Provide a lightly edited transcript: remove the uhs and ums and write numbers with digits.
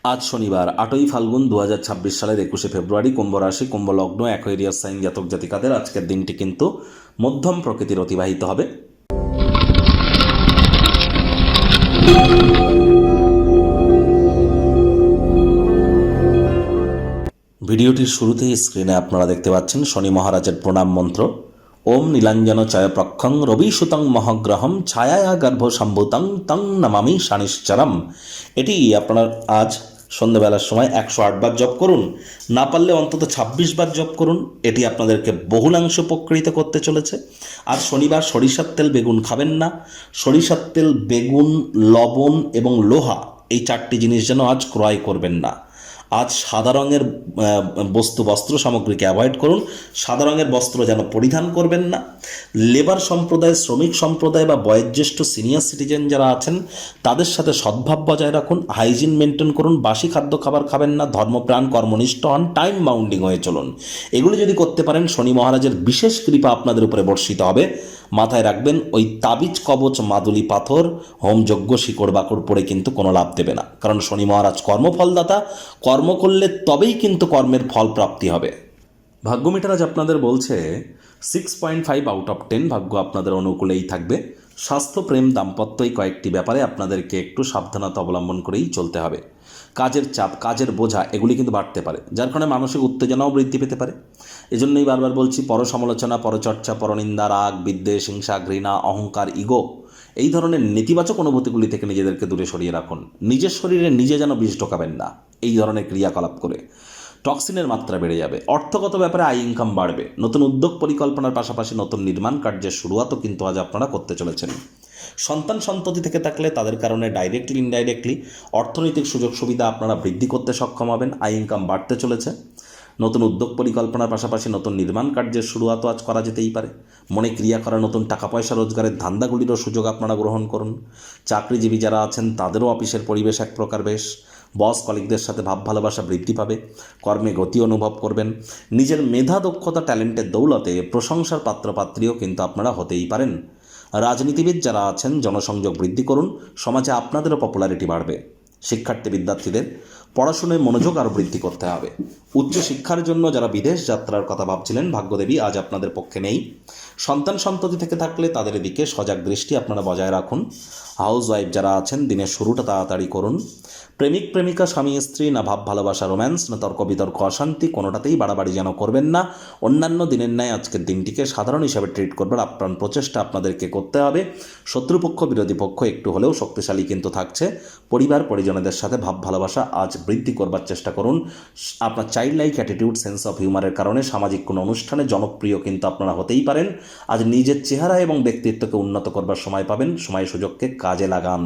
আজ শনিবার 8ই ফাল্গুন 2026 সালের 21শে ফেব্রুয়ারি, কুম্ভ রাশি, কুম্ভ লগ্ন, অ্যাকোয়ারিয়াস সাইন জাতক জাতিকাদের আজকের দিনটি কিন্তু মধ্যম প্রকৃতির অতিবাহিত হবে। ভিডিওটির শুরুতেই স্ক্রিনে আপনারা দেখতে পাচ্ছেন শনি মহারাজের প্রণাম মন্ত্র। ওম নীলাঞ্জন চয় প্রক্ষং রবি সুতং মহাগ্রহম ছায়া গর্ভ সম্ভূতং তং নমামি শানিশ্চরম। এটি আপনার আজ সন্ধ্যাবেলার সময় 108 বার জপ করুন, না পারলে অন্তত 26 বার জপ করুন। এটি আপনাদেরকে বহুলাংশ উপকৃত করতে চলেছে। আর শনিবার সরিষার তেল বেগুন খাবেন না। সরিষার তেল, বেগুন, লবণ এবং লোহা, এই 4টি জিনিস যেন আজ ক্রয় করবেন না। আজ সাদা রঙের বস্ত্র সামগ্রীকে অ্যাভয়েড করুন। সাদা রঙের বস্ত্র যেন পরিধান করবেন না। লেবার সম্প্রদায়, শ্রমিক সম্প্রদায় বা বয়োজ্যেষ্ঠ সিনিয়র সিটিজেন যারা আছেন তাদের সাথে সদ্ভাব বজায় রাখুন। হাইজিন মেনটেন করুন। বাসি খাদ্য খাবার খাবেন না। ধর্মপ্রাণ, কর্মনিষ্ঠ হন। টাইম বাউন্ডিং হয়ে চলুন। এগুলি যদি করতে পারেন শনি মহারাজের বিশেষ কৃপা আপনাদের উপরে বর্ষিত হবে। মাথায় রাখবেন, ওই তাবিজ, কবচ, মাদুলি পাথর, হোমযজ্ঞ, শিকড় বাকড় পড়ে কিন্তু কোনো লাভ দেবে না। কারণ শনি মহারাজ কর্মফলদাতা। কর্ম করলে তবেই কিন্তু কর্মের ফল প্রাপ্তি হবে। ভাগ্য মিটার আজ আপনাদের বলছে 6.5 আউট অফ 10 ভাগ্য আপনাদের অনুকূলেই থাকবে। স্বাস্থ্য, প্রেম, দাম্পত্য, এই কয়েকটি ব্যাপারে আপনাদেরকে একটু সাবধানতা অবলম্বন করেই চলতে হবে। কাজের চাপ, কাজের বোঝা, এগুলি কিন্তু বাড়তে পারে, যার কারণে মানসিক উত্তেজনাও বৃদ্ধি পেতে পারে। এজন্যই বারবার বলছি, পরসমালোচনা, পরচর্চা, পরনিন্দা, রাগ, বিদ্বেষ, হিংসা, ঘৃণা, অহংকার, ইগো, এই ধরনের নেতিবাচক অনুভূতিগুলি থেকে নিজেদেরকে দূরে সরিয়ে রাখুন। নিজের শরীরে নিজে যেন বিষ ঢোকাবেন না এই ধরনের ক্রিয়াকলাপ করে। টক্সিনের মাত্রা বেড়ে যাবে। অর্থগত ব্যাপারে আয় ইনকাম বাড়বে। নতুন উদ্যোগ পরিকল্পনার পাশাপাশি নতুন নির্মাণ কার্যের শুরুয়াতও কিন্তু আজ আপনারা করতে চলেছেন। সন্তান সন্ততি থেকে থাকলে তাদের কারণে ডাইরেক্টলি ইনডাইরেক্টলি অর্থনৈতিক সুযোগ সুবিধা আপনারা বৃদ্ধি করতে সক্ষম হবেন। আয় ইনকাম বাড়তে চলেছে। নতুন উদ্যোগ পরিকল্পনার পাশাপাশি নতুন নির্মাণ কার্যের শুরুয়াতও আজ করা যেতেই পারে। মনে ক্রিয়া করা নতুন টাকা পয়সা রোজগারের ধান্দাগুলিরও সুযোগ আপনারা গ্রহণ করুন। চাকরিজীবী যারা আছেন তাদেরও অফিসের পরিবেশ এক প্রকার বেশ। বস কলিগদের সাথে ভাব ভালোবাসা বৃদ্ধি পাবে। কর্মে গতি অনুভব করবেন। নিজের মেধা, দক্ষতা, ট্যালেন্টের দৌলতে প্রশংসার পাত্রপাত্রীও কিন্তু আপনারা হতেই পারেন। রাজনীতিবিদ যারা আছেন জনসংযোগ বৃদ্ধি করুন। সমাজে আপনাদেরও পপুলারিটি বাড়বে। শিক্ষার্থী বিদ্যার্থীদের পড়াশোনায় মনোযোগ আরও বৃদ্ধি করতে হবে। উচ্চশিক্ষার জন্য যারা বিদেশ যাত্রার কথা ভাবছিলেন, ভাগ্যদেবী আজ আপনাদের পক্ষে নেই। সন্তান সন্ততি থেকে থাকলে তাদের দিকে সজাগ দৃষ্টি আপনারা বজায় রাখুন। হাউস ওয়াইফ যারা আছেন দিনের শুরুটা তাড়াতাড়ি করুন। প্রেমিক প্রেমিকা, স্বামী স্ত্রী, না ভাব ভালোবাসা, রোম্যান্স, না তর্ক বিতর্ক, অশান্তি, কোনোটাতেই বাড়াবাড়ি যেন করবেন না। অন্যান্য দিনের ন্যায় আজকের দিনটিকে সাধারণ হিসাবে ট্রিট করবার আপ্রাণ প্রচেষ্টা আপনাদেরকে করতে হবে। শত্রুপক্ষ, বিরোধী পক্ষ একটু হলেও শক্তিশালী কিন্তু থাকছে। পরিবার পরিজনদের সাথে ভাব ভালোবাসা আজ বৃদ্ধি করবার চেষ্টা করুন। আপনার child like attitude, sense of হিউমারের কারণে সামাজিক কোনো অনুষ্ঠানে জনপ্রিয় কিন্তু আপনারা হতেই পারেন। আজ নিজের চেহারা এবং ব্যক্তিত্বকে উন্নত করবার সময় পাবেন। সময় সুযোগকে কাজে লাগান।